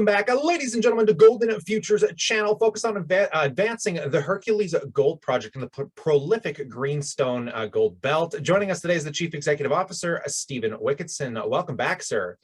back, ladies and gentlemen, to Golden Futures channel, focused on advancing the Hercules gold project in the prolific greenstone gold belt. Joining us today is the Chief Executive Officer, Stephen Wicketson. Welcome back, sir.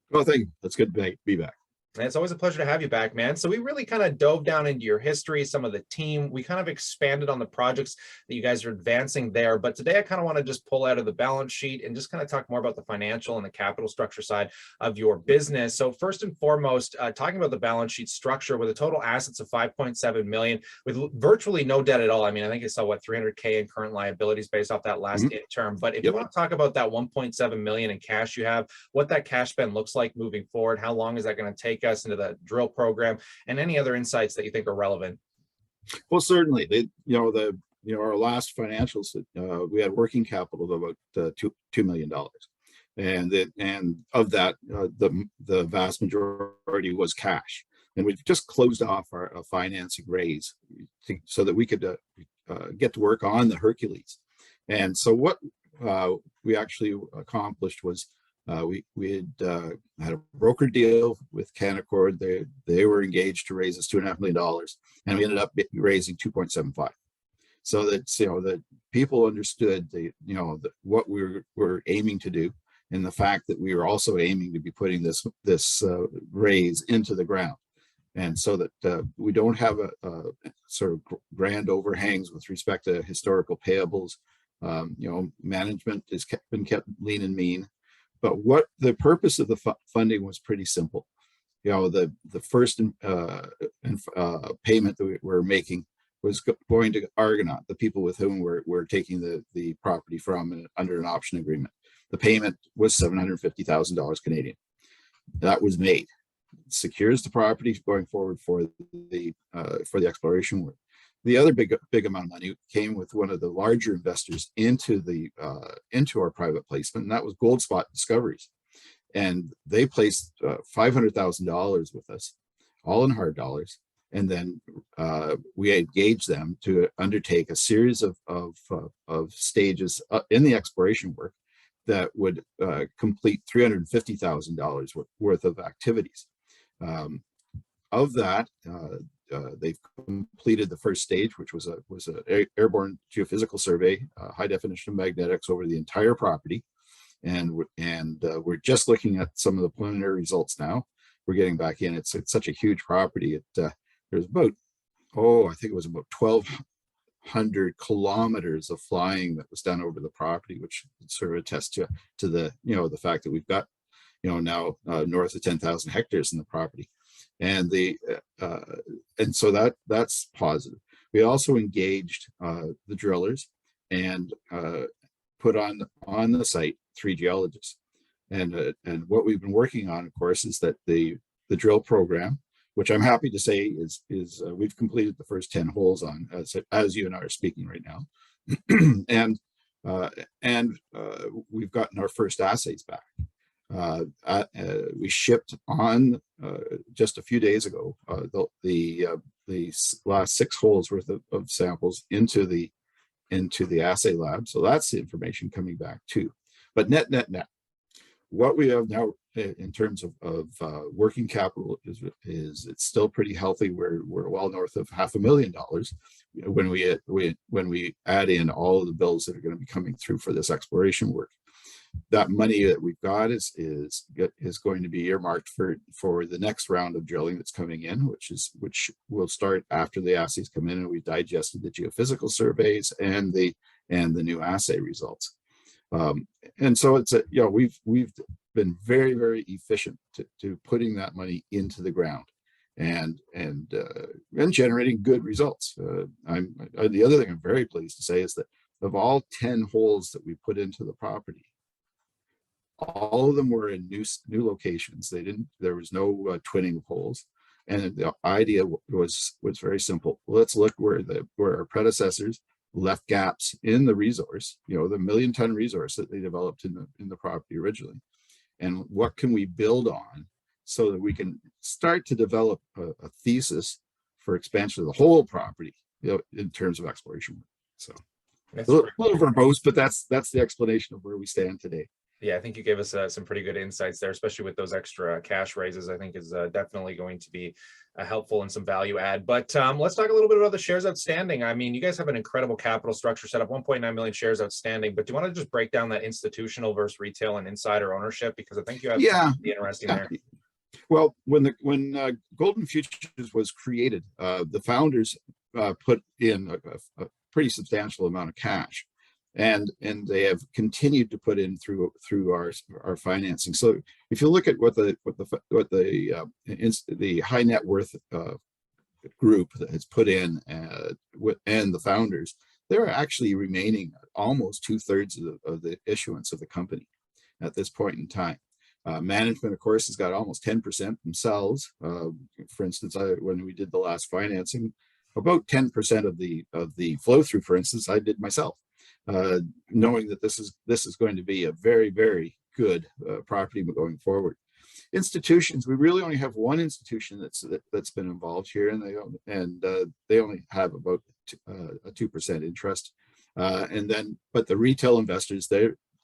Well, thank you. It's good to be back. And it's always a pleasure to have you back, man. So we really kind of dove down into your history, some of the team. We kind of expanded on the projects that you guys are advancing there. But today I kind of want to just pull out of the balance sheet and just kind of talk more about the financial and the capital structure side of your business. So first and foremost, talking about the balance sheet structure with a total assets of 5.7 million with virtually no debt at all. I mean, I think I saw what 300K in current liabilities based off that last term. But if you want to talk about that 1.7 million in cash you have, what that cash spend looks like moving forward, how long is that going to take us into the drill program, and any other insights that you think are relevant? Well, certainly, our last financials, we had working capital of about $2 million, and of that, the vast majority was cash. And we've just closed off our financing raise so that we could get to work on the Hercules. And so what we actually accomplished was we had a broker deal with Canaccord. They were engaged to raise us $2.5 million, and we ended up raising 2.75. So that that people understood what we were aiming to do, and the fact that we were also aiming to be putting this raise into the ground, and so that we don't have a sort of grand overhangs with respect to historical payables. Management has been kept lean and mean. But what the purpose of the funding was pretty simple. The first payment that we were making was going to Argonaut, the people with whom we're taking the property from under an option agreement. The payment was $750,000 Canadian. That was made. It secures the property going forward for the exploration work. The other big amount of money came with one of the larger investors into our private placement, and that was Goldspot Discoveries. And they placed $500,000 with us, all in hard dollars. And then we engaged them to undertake a series of stages in the exploration work that would complete $350,000 worth of activities. Of that, they've completed the first stage, which was an airborne geophysical survey, high definition magnetics over the entire property, and we're just looking at some of the preliminary results now. We're getting back in. It's such a huge property. There's about I think it was about 1,200 kilometers of flying that was done over the property, which sort of attests to the the fact that we've got now north of 10,000 hectares in the property. And so that's positive. We also engaged the drillers and put on the site 3 geologists. And what we've been working on, of course, is that the drill program, which I'm happy to say is we've completed the first 10 holes on, as you and I are speaking right now, and we've gotten our first assays back. We shipped on just a few days ago the last 6 holes worth of samples into the assay lab. So that's the information coming back too. But net, what we have now in terms of working capital is it's still pretty healthy. We're well north of $500,000 when we add in all of the bills that are going to be coming through for this exploration work. That money that we've got is going to be earmarked for the next round of drilling that's coming in, which will start after the assays come in and we've digested the geophysical surveys and the new assay results. And so it's we've been very, very efficient to putting that money into the ground and generating good results. The other thing I'm very pleased to say is that of all 10 holes that we put into the property, all of them were in new locations. There was no twinning of holes, and the idea was very simple. Let's look where our predecessors left gaps in the resource, the 1 million ton resource that they developed in the property originally, and what can we build on so that we can start to develop a thesis for expansion of the whole property, in terms of exploration. So a little verbose, but that's the explanation of where we stand today. Yeah, I think you gave us some pretty good insights there, especially with those extra cash raises. I think is definitely going to be helpful and some value add. But let's talk a little bit about the shares outstanding. I mean, you guys have an incredible capital structure set up, 1.9 million shares outstanding. But do you want to just break down that institutional versus retail and insider ownership? Because I think you have Yeah, something interesting yeah. there. Well, when Golden Futures was created, the founders put in a pretty substantial amount of cash, and they have continued to put in through our financing. So if you look at what the high net worth group that has put in and the founders, they're actually remaining almost 2/3 of the issuance of the company at this point in time. Management, of course, has got almost 10% themselves. For instance, when we did the last financing, about 10% of the flow through, for instance, I did myself, knowing that this is going to be a very, very good property going forward. Institutions, we really only have one institution that's been involved here, and they only have about a 2% interest, but the retail investors,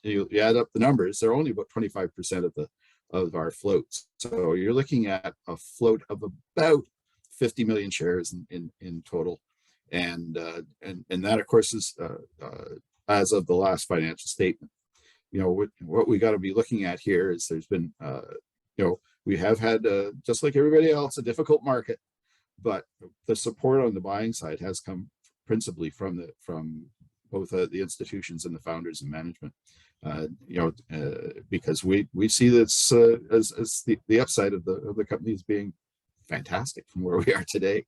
you add up the numbers, they're only about 25% of our floats. So you're looking at a float of about 50 million shares in total, and that, of course, is as of the last financial statement. What we got to be looking at here is there's been we have had just like everybody else, a difficult market, but the support on the buying side has come principally from both the institutions and the founders and management. Because we see this as the upside of the company as being fantastic from where we are today.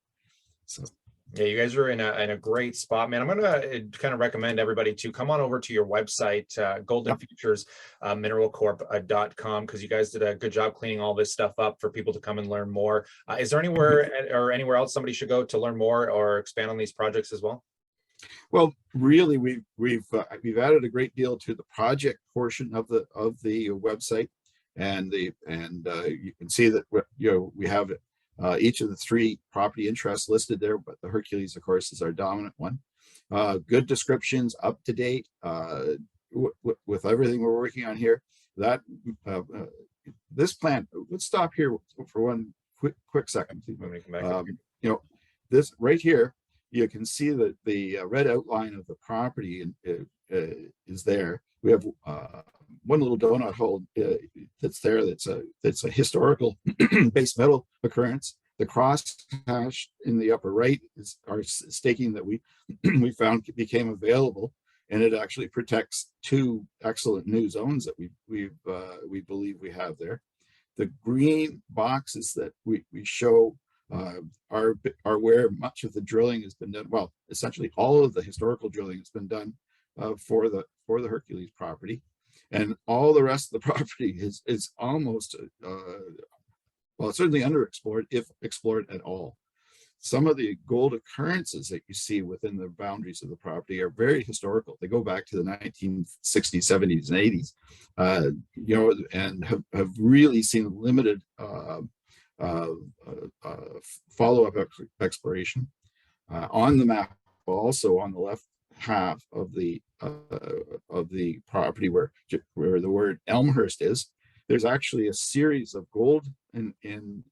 So yeah, you guys are in a great spot, man. I'm going to kind of recommend everybody to come on over to your website, Golden Futures mineralcorp.com, because you guys did a good job cleaning all this stuff up for people to come and learn more. Is there anywhere else somebody should go to learn more or expand on these projects as well? Well, really, we've added a great deal to the project portion of the website, and you can see that we have each of the 3 property interests listed there, but the Hercules, of course, is our dominant one. Good descriptions, up to date, with everything we're working on here. That this plan. Let's stop here for one quick second. This right here, you can see that the red outline of the property is there. We have one little donut hole that's there. That's a historical base metal occurrence. The cross hash in the upper right is our staking that we found became available, and it actually protects 2 excellent new zones that we believe we have there. The green boxes that we show are where much of the drilling has been done. Well, essentially all of the historical drilling has been done for the Hercules property, and all the rest of the property is almost it's certainly underexplored, if explored at all. Some of the gold occurrences that you see within the boundaries of the property are very historical. They go back to the 1960s, 70s, and 80s, and have really seen limited follow-up exploration. On the map, also on the left half of the property where the word Elmhurst is, there's actually a series of gold in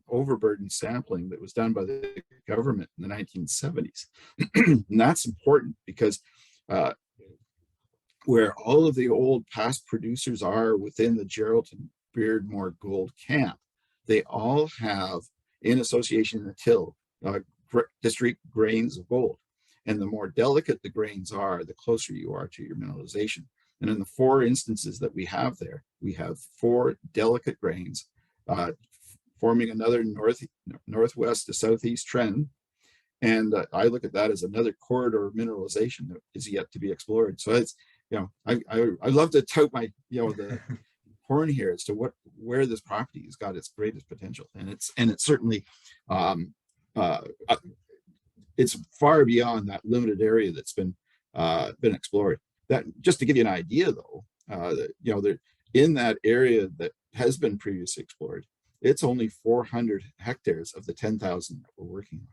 overburden sampling that was done by the government in the 1970s. And that's important because where all of the old past producers are within the Geraldton Beardmore Gold Camp, they all have, in association in the till, discrete grains of gold. And the more delicate the grains are, the closer you are to your mineralization. And in the 4 instances that we have there, we have 4 delicate grains forming another northwest to southeast trend. And I look at that as another corridor of mineralization that is yet to be explored. So it's, I love to tout my, the horn here as to where this property has got its greatest potential. And it's certainly, it's far beyond that limited area that's been explored. That, just to give you an idea, though, in that area that has been previously explored, it's only 400 hectares of the 10,000 that we're working on.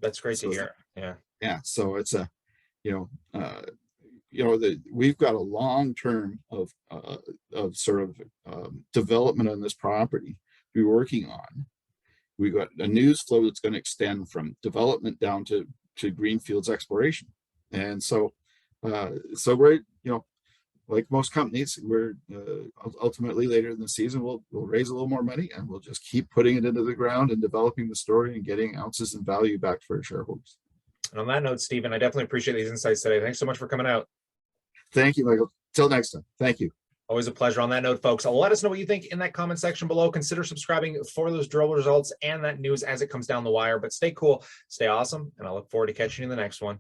That's great to hear. Yeah. Yeah. So it's a, we've got a long term of sort of development on this property to be working on. We've got a news flow that's going to extend from development down to greenfields exploration. And so we're, like most companies, we're ultimately later in the season, we'll raise a little more money and we'll just keep putting it into the ground and developing the story and getting ounces and value back for our shareholders. And on that note, Stephen, I definitely appreciate these insights today. Thanks so much for coming out. Thank you, Michael. Till next time. Thank you. Always a pleasure. On that note, folks, let us know what you think in that comment section below. Consider subscribing for those drill results and that news as it comes down the wire. But stay cool, stay awesome, and I look forward to catching you in the next one.